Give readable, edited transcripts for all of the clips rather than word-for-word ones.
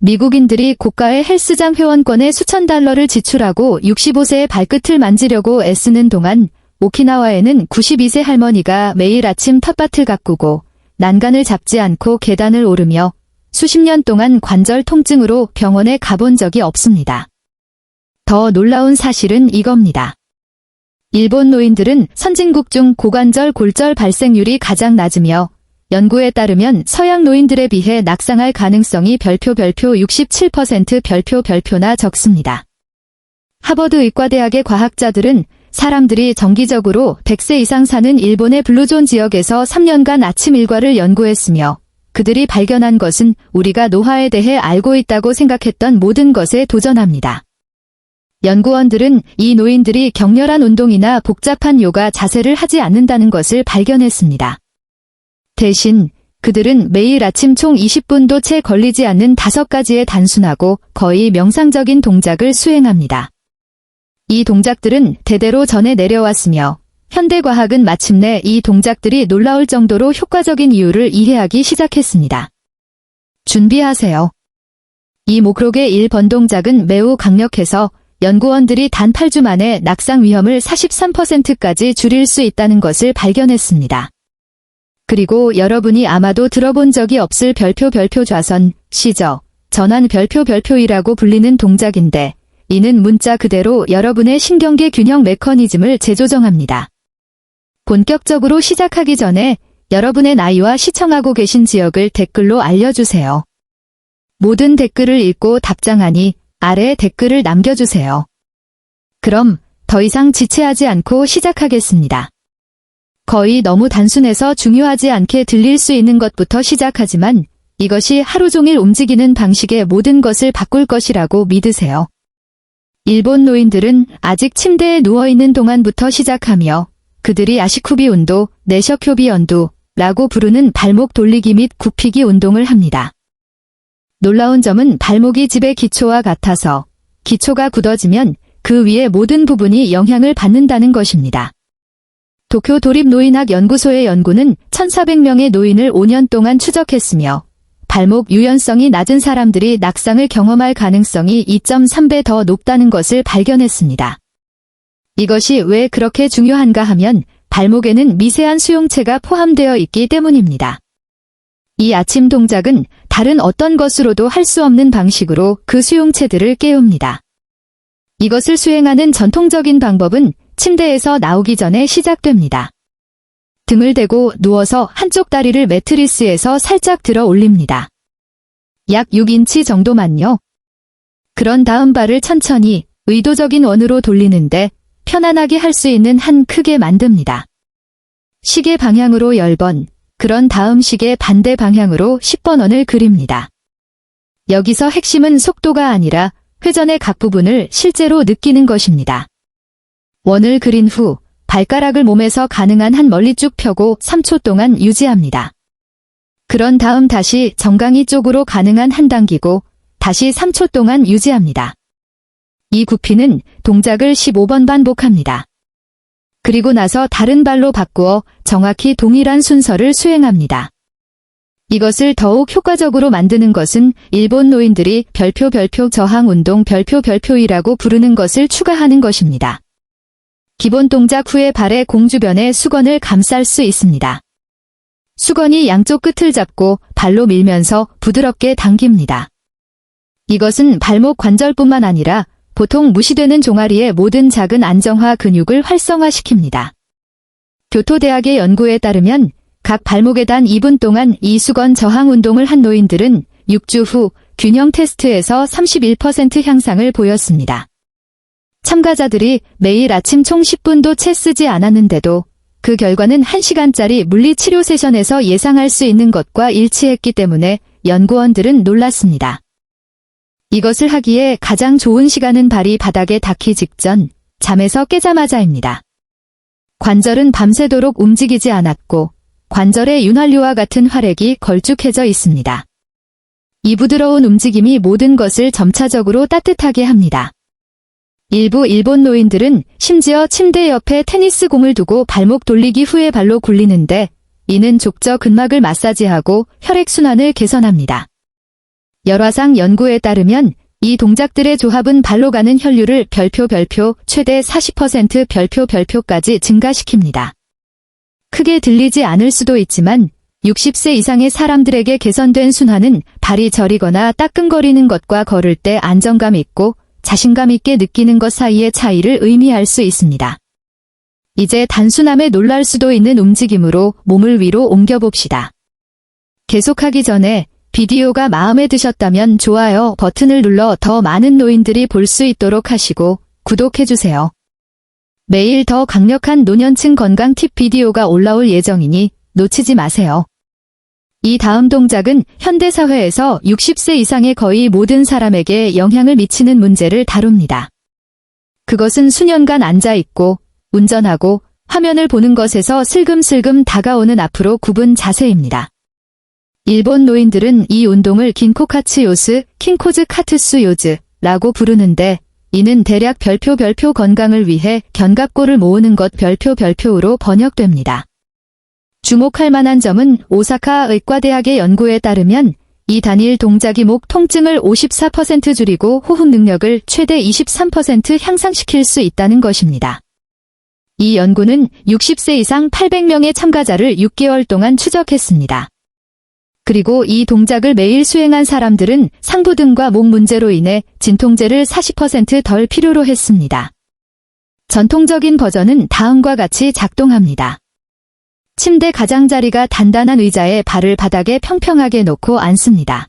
미국인들이 고가의 헬스장 회원권에 수천 달러를 지출하고 65세의 발끝을 만지려고 애쓰는 동안 오키나와에는 92세 할머니가 매일 아침 텃밭을 가꾸고 난간을 잡지 않고 계단을 오르며 수십 년 동안 관절 통증으로 병원에 가본 적이 없습니다. 더 놀라운 사실은 이겁니다. 일본 노인들은 선진국 중 고관절 골절 발생률이 가장 낮으며 연구에 따르면 서양 노인들에 비해 낙상할 가능성이 별표 67% 별표나 적습니다. 하버드 의과대학의 과학자들은 사람들이 정기적으로 100세 이상 사는 일본의 블루존 지역에서 3년간 아침 일과를 연구했으며 그들이 발견한 것은 우리가 노화에 대해 알고 있다고 생각했던 모든 것에 도전합니다. 연구원들은 이 노인들이 격렬한 운동이나 복잡한 요가 자세를 하지 않는다는 것을 발견했습니다. 대신 그들은 매일 아침 총 20분도 채 걸리지 않는 5가지의 단순하고 거의 명상적인 동작을 수행합니다. 이 동작들은 대대로 전해 내려왔으며 현대과학은 마침내 이 동작들이 놀라울 정도로 효과적인 이유를 이해하기 시작했습니다. 준비하세요. 이 목록의 1번 동작은 매우 강력해서 연구원들이 단 8주 만에 낙상 위험을 43%까지 줄일 수 있다는 것을 발견했습니다. 그리고 여러분이 아마도 들어본 적이 없을 별표 좌선, 시저, 전환 별표이라고 불리는 동작인데 이는 문자 그대로 여러분의 신경계 균형 메커니즘을 재조정합니다. 본격적으로 시작하기 전에 여러분의 나이와 시청하고 계신 지역을 댓글로 알려주세요. 모든 댓글을 읽고 답장하니 아래에 댓글을 남겨주세요. 그럼 더 이상 지체하지 않고 시작하겠습니다. 거의 너무 단순해서 중요하지 않게 들릴 수 있는 것부터 시작하지만 이것이 하루 종일 움직이는 방식의 모든 것을 바꿀 것이라고 믿으세요. 일본 노인들은 아직 침대에 누워있는 동안부터 시작하며 그들이 아시쿠비 운동, 내셔큐비 연두라고 부르는 발목 돌리기 및 굽히기 운동을 합니다. 놀라운 점은 발목이 집의 기초와 같아서 기초가 굳어지면 그 위의 모든 부분이 영향을 받는다는 것입니다. 도쿄 도립노인학연구소의 연구는 1,400명의 노인을 5년 동안 추적했으며 발목 유연성이 낮은 사람들이 낙상을 경험할 가능성이 2.3배 더 높다는 것을 발견했습니다. 이것이 왜 그렇게 중요한가 하면 발목에는 미세한 수용체가 포함되어 있기 때문입니다. 이 아침 동작은 다른 어떤 것으로도 할 수 없는 방식으로 그 수용체들을 깨웁니다. 이것을 수행하는 전통적인 방법은 침대에서 나오기 전에 시작됩니다. 등을 대고 누워서 한쪽 다리를 매트리스에서 살짝 들어 올립니다. 약 6인치 정도만요. 그런 다음 발을 천천히 의도적인 원으로 돌리는데 편안하게 할 수 있는 한 크게 만듭니다. 시계 방향으로 10번, 그런 다음 시계 반대 방향으로 10번 원을 그립니다. 여기서 핵심은 속도가 아니라 회전의 각 부분을 실제로 느끼는 것입니다. 원을 그린 후 발가락을 몸에서 가능한 한 멀리 쭉 펴고 3초 동안 유지합니다. 그런 다음 다시 정강이 쪽으로 가능한 한 당기고 다시 3초 동안 유지합니다. 이 굽히는 동작을 15번 반복합니다. 그리고 나서 다른 발로 바꾸어 정확히 동일한 순서를 수행합니다. 이것을 더욱 효과적으로 만드는 것은 일본 노인들이 별표 저항 운동 별표이라고 부르는 것을 추가하는 것입니다. 기본 동작 후에 발의 공 주변에 수건을 감쌀 수 있습니다. 수건이 양쪽 끝을 잡고 발로 밀면서 부드럽게 당깁니다. 이것은 발목 관절뿐만 아니라 보통 무시되는 종아리의 모든 작은 안정화 근육을 활성화시킵니다. 교토대학의 연구에 따르면 각 발목에 단 2분 동안 이 수건 저항 운동을 한 노인들은 6주 후 균형 테스트에서 31% 향상을 보였습니다. 참가자들이 매일 아침 총 10분도 채 쓰지 않았는데도 그 결과는 1시간짜리 물리치료 세션에서 예상할 수 있는 것과 일치했기 때문에 연구원들은 놀랐습니다. 이것을 하기에 가장 좋은 시간은 발이 바닥에 닿기 직전, 잠에서 깨자마자입니다. 관절은 밤새도록 움직이지 않았고 관절의 윤활유와 같은 활액이 걸쭉해져 있습니다. 이 부드러운 움직임이 모든 것을 점차적으로 따뜻하게 합니다. 일부 일본 노인들은 심지어 침대 옆에 테니스 공을 두고 발목 돌리기 후에 발로 굴리는데 이는 족저 근막을 마사지하고 혈액순환을 개선합니다. 열화상 연구에 따르면 이 동작들의 조합은 발로 가는 혈류를 별표 최대 40% 별표까지 증가시킵니다. 크게 들리지 않을 수도 있지만 60세 이상의 사람들에게 개선된 순환은 발이 저리거나 따끔거리는 것과 걸을 때 안정감 있고 자신감 있게 느끼는 것 사이의 차이를 의미할 수 있습니다. 이제 단순함에 놀랄 수도 있는 움직임으로 몸을 위로 옮겨봅시다. 계속하기 전에 비디오가 마음에 드셨다면 좋아요 버튼을 눌러 더 많은 노인들이 볼 수 있도록 하시고 구독해주세요. 매일 더 강력한 노년층 건강 팁 비디오가 올라올 예정이니 놓치지 마세요. 이 다음 동작은 현대사회에서 60세 이상의 거의 모든 사람에게 영향을 미치는 문제를 다룹니다. 그것은 수년간 앉아있고 운전하고 화면을 보는 것에서 슬금슬금 다가오는 앞으로 굽은 자세입니다. 일본 노인들은 이 운동을 긴코카츠 요스, 킹코즈 카트스 요즈라고 부르는데 이는 대략 별표 건강을 위해 견갑골을 모으는 것 별표로 번역됩니다. 주목할 만한 점은 오사카 의과대학의 연구에 따르면 이 단일 동작이 목 통증을 54% 줄이고 호흡 능력을 최대 23% 향상시킬 수 있다는 것입니다. 이 연구는 60세 이상 800명의 참가자를 6개월 동안 추적했습니다. 그리고 이 동작을 매일 수행한 사람들은 상부등과 목 문제로 인해 진통제를 40% 덜 필요로 했습니다. 전통적인 버전은 다음과 같이 작동합니다. 침대 가장자리가 단단한 의자에 발을 바닥에 평평하게 놓고 앉습니다.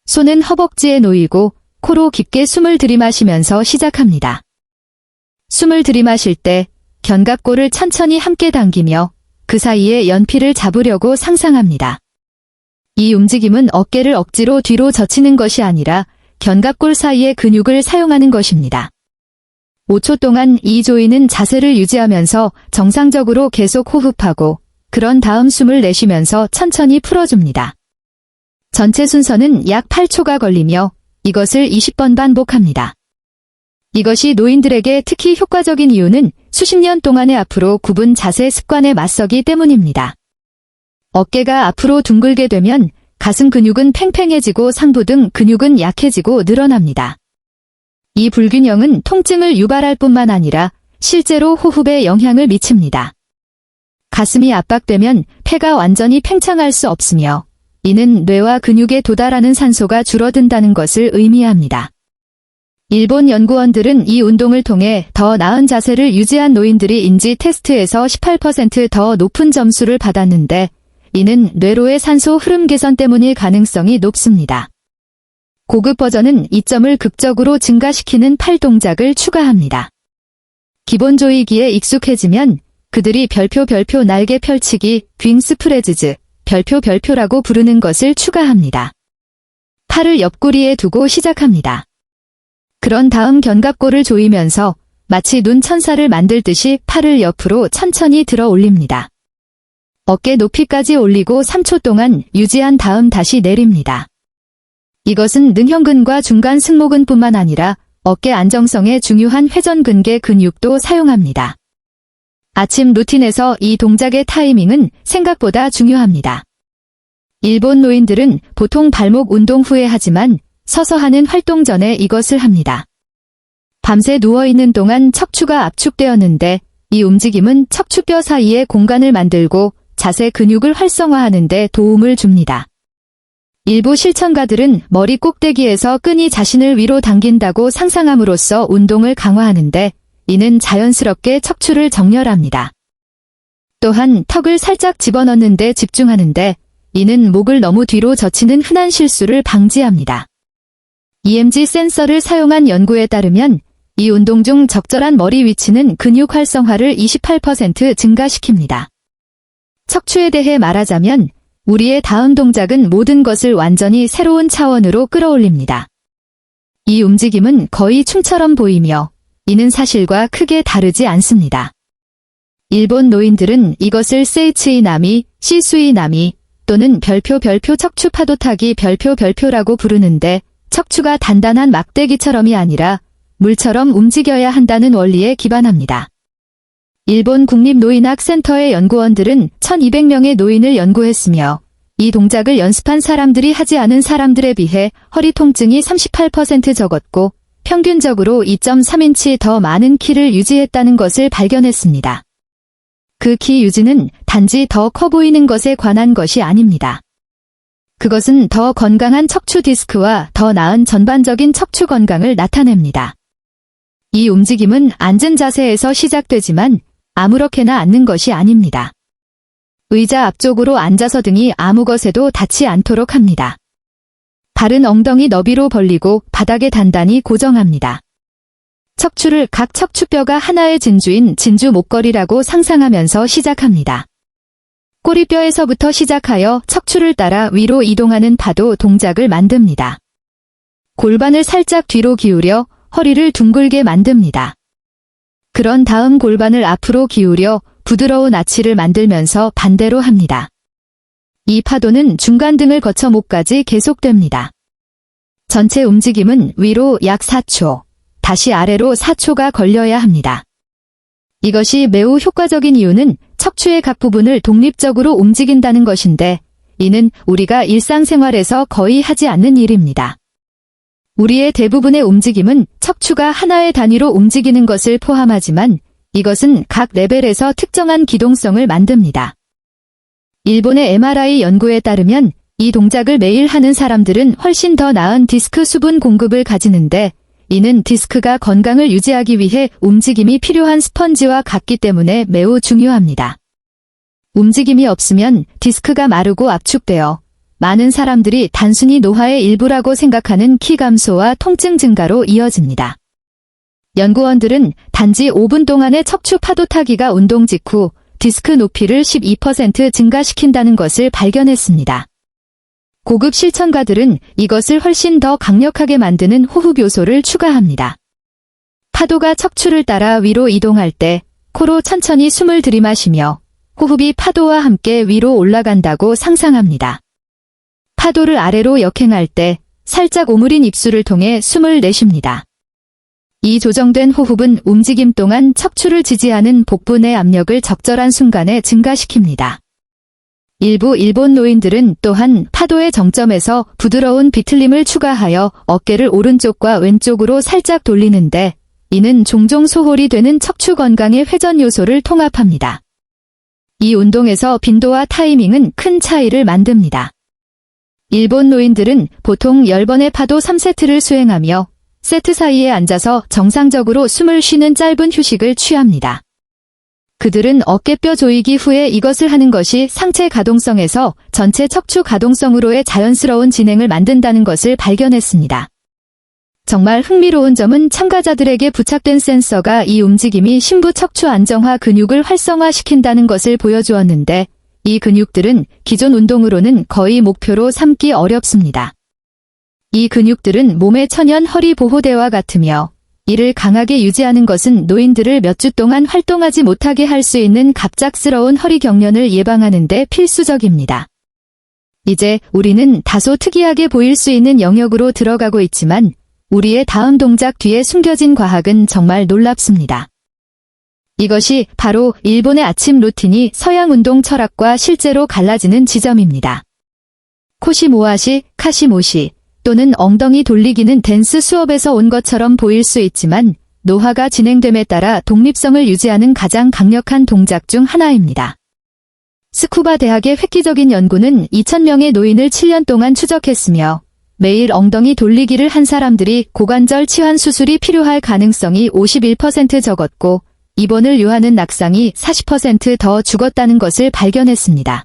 손은 허벅지에 놓이고 코로 깊게 숨을 들이마시면서 시작합니다. 숨을 들이마실 때 견갑골을 천천히 함께 당기며 그 사이에 연필을 잡으려고 상상합니다. 이 움직임은 어깨를 억지로 뒤로 젖히는 것이 아니라 견갑골 사이의 근육을 사용하는 것입니다. 5초 동안 이 조이는 자세를 유지하면서 정상적으로 계속 호흡하고 그런 다음 숨을 내쉬면서 천천히 풀어줍니다. 전체 순서는 약 8초가 걸리며 이것을 20번 반복합니다. 이것이 노인들에게 특히 효과적인 이유는 수십 년 동안의 앞으로 굽은 자세 습관에 맞서기 때문입니다. 어깨가 앞으로 둥글게 되면 가슴 근육은 팽팽해지고 상부등 근육은 약해지고 늘어납니다. 이 불균형은 통증을 유발할 뿐만 아니라 실제로 호흡에 영향을 미칩니다. 가슴이 압박되면 폐가 완전히 팽창할 수 없으며 이는 뇌와 근육에 도달하는 산소가 줄어든다는 것을 의미합니다. 일본 연구원들은 이 운동을 통해 더 나은 자세를 유지한 노인들이 인지 테스트에서 18% 더 높은 점수를 받았는데 이는 뇌로의 산소 흐름 개선 때문일 가능성이 높습니다. 고급 버전은 이 점을 극적으로 증가시키는 팔 동작을 추가합니다. 기본 조이기에 익숙해지면 그들이 별표 날개 펼치기, 윙 스프레즈즈, 별표라고 부르는 것을 추가합니다. 팔을 옆구리에 두고 시작합니다. 그런 다음 견갑골을 조이면서 마치 눈 천사를 만들듯이 팔을 옆으로 천천히 들어 올립니다. 어깨 높이까지 올리고 3초 동안 유지한 다음 다시 내립니다. 이것은 능형근과 중간 승모근뿐만 아니라 어깨 안정성에 중요한 회전근개 근육도 사용합니다. 아침 루틴에서 이 동작의 타이밍은 생각보다 중요합니다. 일본 노인들은 보통 발목 운동 후에 하지만 서서 하는 활동 전에 이것을 합니다. 밤새 누워있는 동안 척추가 압축되었는데 이 움직임은 척추뼈 사이에 공간을 만들고 자세 근육을 활성화하는 데 도움을 줍니다. 일부 실천가들은 머리 꼭대기에서 끈이 자신을 위로 당긴다고 상상함으로써 운동을 강화하는데 이는 자연스럽게 척추를 정렬합니다. 또한 턱을 살짝 집어넣는 데 집중하는데 이는 목을 너무 뒤로 젖히는 흔한 실수를 방지합니다. EMG 센서를 사용한 연구에 따르면 이 운동 중 적절한 머리 위치는 근육 활성화를 28% 증가시킵니다. 척추에 대해 말하자면 우리의 다음 동작은 모든 것을 완전히 새로운 차원으로 끌어올립니다. 이 움직임은 거의 춤처럼 보이며 이는 사실과 크게 다르지 않습니다. 일본 노인들은 이것을 세이츠이 나미, 시수이 나미 또는 별표 척추 파도 타기 별표라고 부르는데 척추가 단단한 막대기처럼이 아니라 물처럼 움직여야 한다는 원리에 기반합니다. 일본 국립노인학 센터의 연구원들은 1200명의 노인을 연구했으며 이 동작을 연습한 사람들이 하지 않은 사람들에 비해 허리 통증이 38% 적었고 평균적으로 2.3인치 더 많은 키를 유지했다는 것을 발견했습니다. 그 키 유지는 단지 더 커 보이는 것에 관한 것이 아닙니다. 그것은 더 건강한 척추 디스크와 더 나은 전반적인 척추 건강을 나타냅니다. 이 움직임은 앉은 자세에서 시작되지만 아무렇게나 앉는 것이 아닙니다. 의자 앞쪽으로 앉아서 등이 아무 것에도 닿지 않도록 합니다. 발은 엉덩이 너비로 벌리고 바닥에 단단히 고정합니다. 척추를 각 척추뼈가 하나의 진주인 진주 목걸이라고 상상하면서 시작합니다. 꼬리뼈에서부터 시작하여 척추를 따라 위로 이동하는 파도 동작을 만듭니다. 골반을 살짝 뒤로 기울여 허리를 둥글게 만듭니다. 그런 다음 골반을 앞으로 기울여 부드러운 아치를 만들면서 반대로 합니다. 이 파도는 중간등을 거쳐 목까지 계속됩니다. 전체 움직임은 위로 약 4초, 다시 아래로 4초가 걸려야 합니다. 이것이 매우 효과적인 이유는 척추의 각 부분을 독립적으로 움직인다는 것인데, 이는 우리가 일상생활에서 거의 하지 않는 일입니다. 우리의 대부분의 움직임은 척추가 하나의 단위로 움직이는 것을 포함하지만 이것은 각 레벨에서 특정한 기동성을 만듭니다. 일본의 MRI 연구에 따르면 이 동작을 매일 하는 사람들은 훨씬 더 나은 디스크 수분 공급을 가지는데, 이는 디스크가 건강을 유지하기 위해 움직임이 필요한 스펀지와 같기 때문에 매우 중요합니다. 움직임이 없으면 디스크가 마르고 압축되어 많은 사람들이 단순히 노화의 일부라고 생각하는 키 감소와 통증 증가로 이어집니다. 연구원들은 단지 5분 동안의 척추 파도 타기가 운동 직후 디스크 높이를 12% 증가시킨다는 것을 발견했습니다. 고급 실천가들은 이것을 훨씬 더 강력하게 만드는 호흡 요소를 추가합니다. 파도가 척추를 따라 위로 이동할 때 코로 천천히 숨을 들이마시며 호흡이 파도와 함께 위로 올라간다고 상상합니다. 파도를 아래로 역행할 때 살짝 오므린 입술을 통해 숨을 내쉽니다. 이 조정된 호흡은 움직임 동안 척추를 지지하는 복부 내 압력을 적절한 순간에 증가시킵니다. 일부 일본 노인들은 또한 파도의 정점에서 부드러운 비틀림을 추가하여 어깨를 오른쪽과 왼쪽으로 살짝 돌리는데, 이는 종종 소홀히 되는 척추 건강의 회전 요소를 통합합니다. 이 운동에서 빈도와 타이밍은 큰 차이를 만듭니다. 일본 노인들은 보통 10번의 파도 3세트를 수행하며 세트 사이에 앉아서 정상적으로 숨을 쉬는 짧은 휴식을 취합니다. 그들은 어깨뼈 조이기 후에 이것을 하는 것이 상체 가동성에서 전체 척추 가동성으로의 자연스러운 진행을 만든다는 것을 발견했습니다. 정말 흥미로운 점은 참가자들에게 부착된 센서가 이 움직임이 심부 척추 안정화 근육을 활성화시킨다는 것을 보여주었는데, 이 근육들은 기존 운동으로는 거의 목표로 삼기 어렵습니다. 이 근육들은 몸의 천연 허리 보호대와 같으며, 이를 강하게 유지하는 것은 노인들을 몇 주 동안 활동하지 못하게 할 수 있는 갑작스러운 허리 경련을 예방하는 데 필수적입니다. 이제 우리는 다소 특이하게 보일 수 있는 영역으로 들어가고 있지만, 우리의 다음 동작 뒤에 숨겨진 과학은 정말 놀랍습니다. 이것이 바로 일본의 아침 루틴이 서양 운동 철학과 실제로 갈라지는 지점입니다. 코시모아시, 카시모시 또는 엉덩이 돌리기는 댄스 수업에서 온 것처럼 보일 수 있지만 노화가 진행됨에 따라 독립성을 유지하는 가장 강력한 동작 중 하나입니다. 스쿠바 대학의 획기적인 연구는 2,000명의 노인을 7년 동안 추적했으며 매일 엉덩이 돌리기를 한 사람들이 고관절 치환 수술이 필요할 가능성이 51% 적었고 입원을 요하는 낙상이 40% 더 죽었다는 것을 발견했습니다.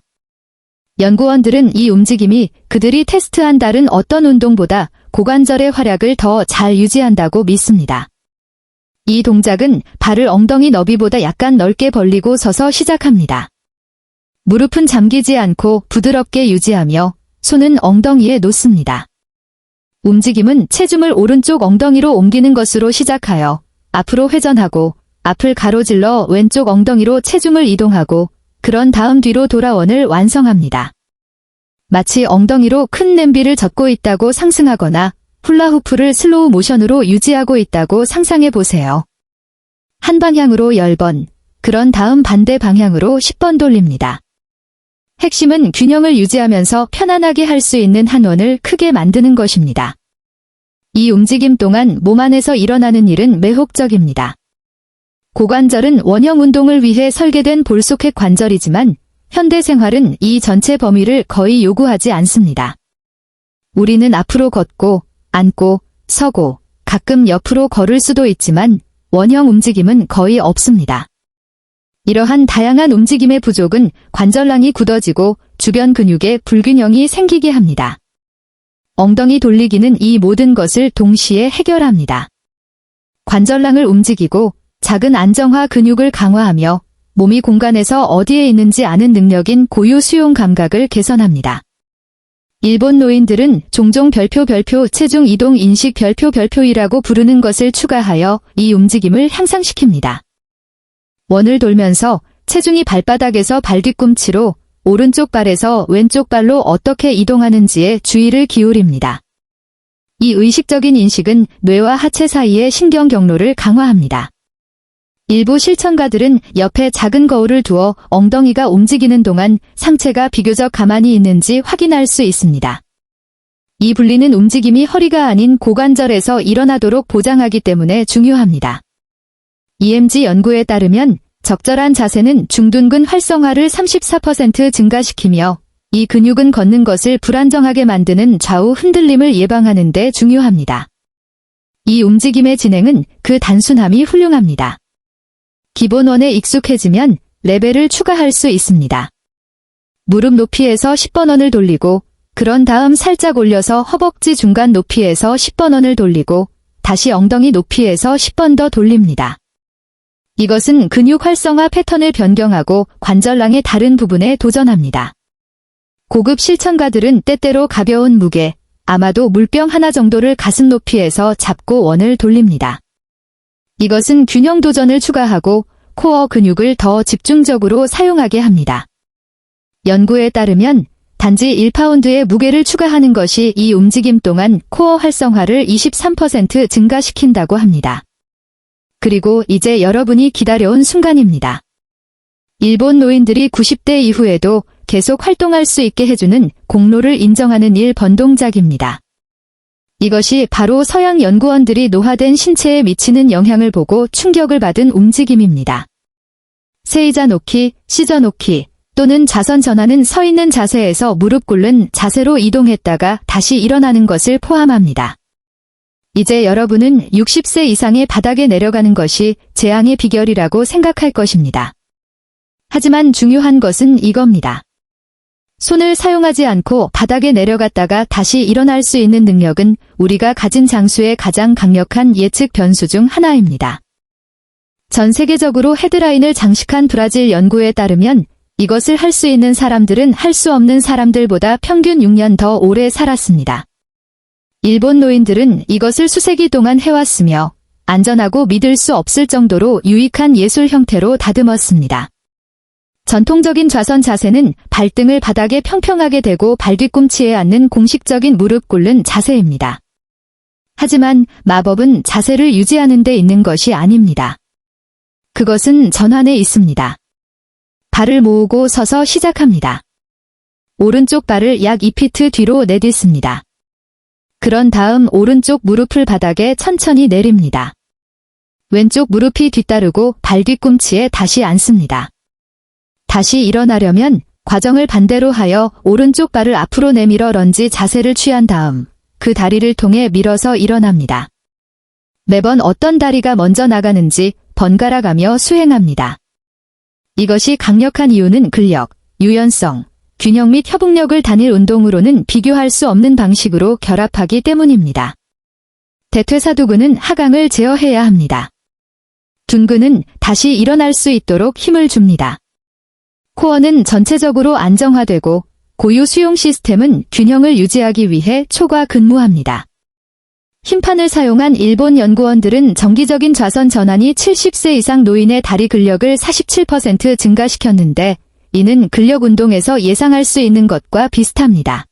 연구원들은 이 움직임이 그들이 테스트한 다른 어떤 운동보다 고관절의 활약을 더 잘 유지한다고 믿습니다. 이 동작은 발을 엉덩이 너비보다 약간 넓게 벌리고 서서 시작합니다. 무릎은 잠기지 않고 부드럽게 유지하며 손은 엉덩이에 놓습니다. 움직임은 체중을 오른쪽 엉덩이로 옮기는 것으로 시작하여 앞으로 회전하고 앞을 가로질러 왼쪽 엉덩이로 체중을 이동하고 그런 다음 뒤로 돌아원을 완성합니다. 마치 엉덩이로 큰 냄비를 젓고 있다고 상승하거나 훌라후프를 슬로우 모션으로 유지하고 있다고 상상해 보세요. 한 방향으로 10번, 그런 다음 반대 방향으로 10번 돌립니다. 핵심은 균형을 유지하면서 편안하게 할 수 있는 한원을 크게 만드는 것입니다. 이 움직임 동안 몸 안에서 일어나는 일은 매혹적입니다. 고관절은 원형 운동을 위해 설계된 볼속핵 관절이지만 현대 생활은 이 전체 범위를 거의 요구하지 않습니다. 우리는 앞으로 걷고, 앉고, 서고, 가끔 옆으로 걸을 수도 있지만 원형 움직임은 거의 없습니다. 이러한 다양한 움직임의 부족은 관절랑이 굳어지고 주변 근육에 불균형이 생기게 합니다. 엉덩이 돌리기는 이 모든 것을 동시에 해결합니다. 관절랑을 움직이고 작은 안정화 근육을 강화하며 몸이 공간에서 어디에 있는지 아는 능력인 고유 수용 감각을 개선합니다. 일본 노인들은 종종 별표 체중 이동 인식 별표이라고 부르는 것을 추가하여 이 움직임을 향상시킵니다. 원을 돌면서 체중이 발바닥에서 발뒤꿈치로 오른쪽 발에서 왼쪽 발로 어떻게 이동하는지에 주의를 기울입니다. 이 의식적인 인식은 뇌와 하체 사이의 신경 경로를 강화합니다. 일부 실천가들은 옆에 작은 거울을 두어 엉덩이가 움직이는 동안 상체가 비교적 가만히 있는지 확인할 수 있습니다. 이 분리는 움직임이 허리가 아닌 고관절에서 일어나도록 보장하기 때문에 중요합니다. EMG 연구에 따르면 적절한 자세는 중둔근 활성화를 34% 증가시키며 이 근육은 걷는 것을 불안정하게 만드는 좌우 흔들림을 예방하는 데 중요합니다. 이 움직임의 진행은 그 단순함이 훌륭합니다. 기본원에 익숙해지면 레벨을 추가할 수 있습니다. 무릎 높이에서 10번 원을 돌리고 그런 다음 살짝 올려서 허벅지 중간 높이에서 10번 원을 돌리고 다시 엉덩이 높이에서 10번 더 돌립니다. 이것은 근육 활성화 패턴을 변경하고 관절랑의 다른 부분에 도전합니다. 고급 실천가들은 때때로 가벼운 무게, 아마도 물병 하나 정도를 가슴 높이에서 잡고 원을 돌립니다. 이것은 균형 도전을 추가하고 코어 근육을 더 집중적으로 사용하게 합니다. 연구에 따르면 단지 1파운드의 무게를 추가하는 것이 이 움직임 동안 코어 활성화를 23% 증가시킨다고 합니다. 그리고 이제 여러분이 기다려온 순간입니다. 일본 노인들이 90대 이후에도 계속 활동할 수 있게 해주는 공로를 인정하는 1번 동작입니다. 이것이 바로 서양 연구원들이 노화된 신체에 미치는 영향을 보고 충격을 받은 움직임입니다. 세이자 놓기, 시저 놓기 또는 좌선 전환은 서 있는 자세에서 무릎 꿇는 자세로 이동했다가 다시 일어나는 것을 포함합니다. 이제 여러분은 60세 이상의 바닥에 내려가는 것이 재앙의 비결이라고 생각할 것입니다. 하지만 중요한 것은 이겁니다. 손을 사용하지 않고 바닥에 내려갔다가 다시 일어날 수 있는 능력은 우리가 가진 장수의 가장 강력한 예측 변수 중 하나입니다. 전 세계적으로 헤드라인을 장식한 브라질 연구에 따르면 이것을 할 수 있는 사람들은 할 수 없는 사람들보다 평균 6년 더 오래 살았습니다. 일본 노인들은 이것을 수세기 동안 해왔으며 안전하고 믿을 수 없을 정도로 유익한 예술 형태로 다듬었습니다. 전통적인 좌선 자세는 발등을 바닥에 평평하게 대고 발뒤꿈치에 앉는 공식적인 무릎 꿇는 자세입니다. 하지만 마법은 자세를 유지하는 데 있는 것이 아닙니다. 그것은 전환에 있습니다. 발을 모으고 서서 시작합니다. 오른쪽 발을 약 2피트 뒤로 내딛습니다. 그런 다음 오른쪽 무릎을 바닥에 천천히 내립니다. 왼쪽 무릎이 뒤따르고 발뒤꿈치에 다시 앉습니다. 다시 일어나려면 과정을 반대로 하여 오른쪽 발을 앞으로 내밀어 런지 자세를 취한 다음 그 다리를 통해 밀어서 일어납니다. 매번 어떤 다리가 먼저 나가는지 번갈아가며 수행합니다. 이것이 강력한 이유는 근력, 유연성, 균형 및 협응력을 단일 운동으로는 비교할 수 없는 방식으로 결합하기 때문입니다. 대퇴사두근은 하강을 제어해야 합니다. 둔근은 다시 일어날 수 있도록 힘을 줍니다. 코어는 전체적으로 안정화되고 고유 수용 시스템은 균형을 유지하기 위해 초과 근무합니다. 힘판을 사용한 일본 연구원들은 정기적인 좌선 전환이 70세 이상 노인의 다리 근력을 47% 증가시켰는데 이는 근력 운동에서 예상할 수 있는 것과 비슷합니다.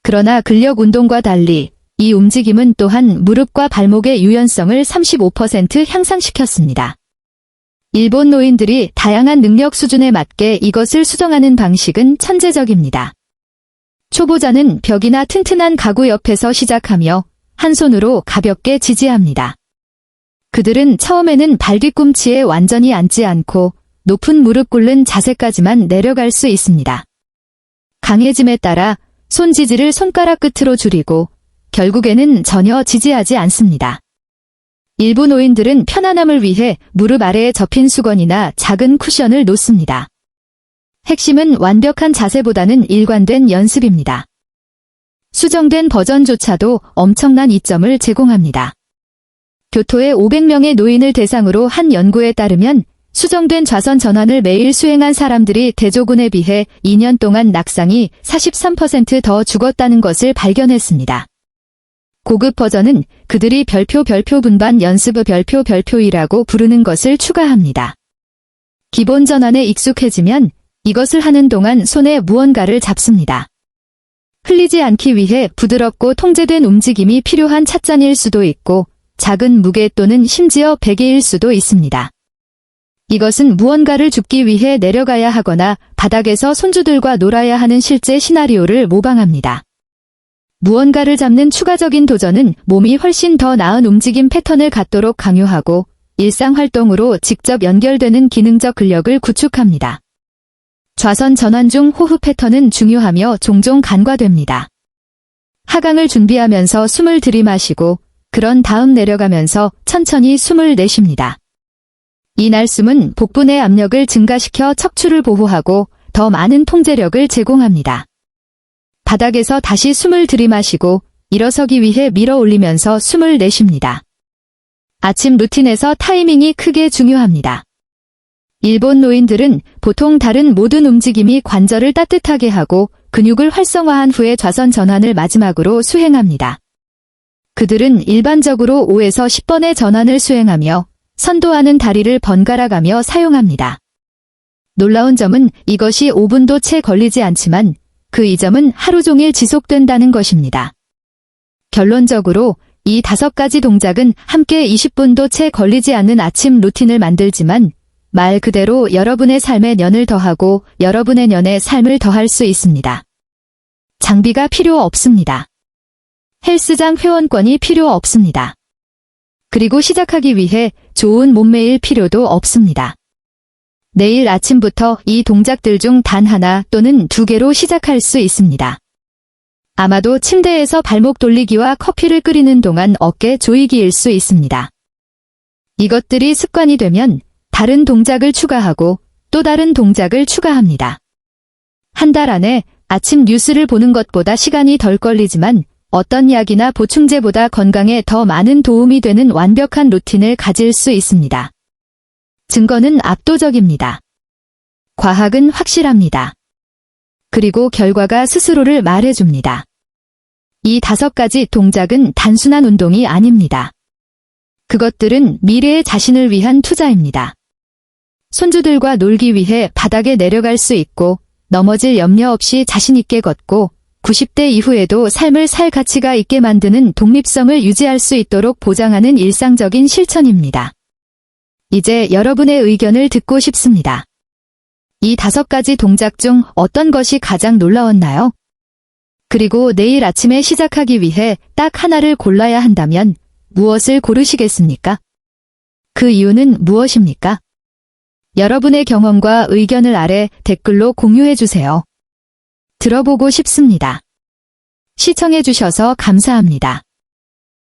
그러나 근력 운동과 달리 이 움직임은 또한 무릎과 발목의 유연성을 35% 향상시켰습니다. 일본 노인들이 다양한 능력 수준에 맞게 이것을 수정하는 방식은 천재적입니다. 초보자는 벽이나 튼튼한 가구 옆에서 시작하며 한 손으로 가볍게 지지합니다. 그들은 처음에는 발 뒤꿈치에 완전히 앉지 않고 높은 무릎 꿇는 자세까지만 내려갈 수 있습니다. 강해짐에 따라 손 지지를 손가락 끝으로 줄이고 결국에는 전혀 지지하지 않습니다. 일부 노인들은 편안함을 위해 무릎 아래에 접힌 수건이나 작은 쿠션을 놓습니다. 핵심은 완벽한 자세보다는 일관된 연습입니다. 수정된 버전조차도 엄청난 이점을 제공합니다. 교토의 500명의 노인을 대상으로 한 연구에 따르면 수정된 좌선 전환을 매일 수행한 사람들이 대조군에 비해 2년 동안 낙상이 43% 더 죽었다는 것을 발견했습니다. 고급 버전은 그들이 별표 분반 연습의 별표이라고 부르는 것을 추가합니다. 기본 전환에 익숙해지면 이것을 하는 동안 손에 무언가를 잡습니다. 흘리지 않기 위해 부드럽고 통제된 움직임이 필요한 찻잔일 수도 있고 작은 무게 또는 심지어 베개일 수도 있습니다. 이것은 무언가를 줍기 위해 내려가야 하거나 바닥에서 손주들과 놀아야 하는 실제 시나리오를 모방합니다. 무언가를 잡는 추가적인 도전은 몸이 훨씬 더 나은 움직임 패턴을 갖도록 강요하고 일상활동으로 직접 연결되는 기능적 근력을 구축합니다. 좌선 전환 중 호흡 패턴은 중요하며 종종 간과됩니다. 하강을 준비하면서 숨을 들이마시고 그런 다음 내려가면서 천천히 숨을 내쉽니다. 이 날숨은 복부 내 압력을 증가시켜 척추를 보호하고 더 많은 통제력을 제공합니다. 바닥에서 다시 숨을 들이마시고 일어서기 위해 밀어 올리면서 숨을 내쉽니다. 아침 루틴에서 타이밍이 크게 중요합니다. 일본 노인들은 보통 다른 모든 움직임이 관절을 따뜻하게 하고 근육을 활성화한 후에 좌선 전환을 마지막으로 수행합니다. 그들은 일반적으로 5에서 10번의 전환을 수행하며 선도하는 다리를 번갈아 가며 사용합니다. 놀라운 점은 이것이 5분도 채 걸리지 않지만 그 이점은 하루 종일 지속된다는 것입니다. 결론적으로 이 5가지 동작은 함께 20분도 채 걸리지 않는 아침 루틴을 만들지만 말 그대로 여러분의 삶에 년을 더하고 여러분의 년에 삶을 더할 수 있습니다. 장비가 필요 없습니다. 헬스장 회원권이 필요 없습니다. 그리고 시작하기 위해 좋은 몸매일 필요도 없습니다. 내일 아침부터 이 동작들 중 단 하나 또는 2개로 시작할 수 있습니다. 아마도 침대에서 발목 돌리기와 커피를 끓이는 동안 어깨 조이기일 수 있습니다. 이것들이 습관이 되면 다른 동작을 추가하고 또 다른 동작을 추가합니다. 한 달 안에 아침 뉴스를 보는 것보다 시간이 덜 걸리지만 어떤 약이나 보충제보다 건강에 더 많은 도움이 되는 완벽한 루틴을 가질 수 있습니다. 증거는 압도적입니다. 과학은 확실합니다. 그리고 결과가 스스로를 말해줍니다. 이 5가지 동작은 단순한 운동이 아닙니다. 그것들은 미래의 자신을 위한 투자입니다. 손주들과 놀기 위해 바닥에 내려갈 수 있고 넘어질 염려 없이 자신 있게 걷고 90대 이후에도 삶을 살 가치가 있게 만드는 독립성을 유지할 수 있도록 보장하는 일상적인 실천입니다. 이제 여러분의 의견을 듣고 싶습니다. 이 5가지 동작 중 어떤 것이 가장 놀라웠나요? 그리고 내일 아침에 시작하기 위해 딱 하나를 골라야 한다면 무엇을 고르시겠습니까? 그 이유는 무엇입니까? 여러분의 경험과 의견을 아래 댓글로 공유해주세요. 들어보고 싶습니다. 시청해주셔서 감사합니다.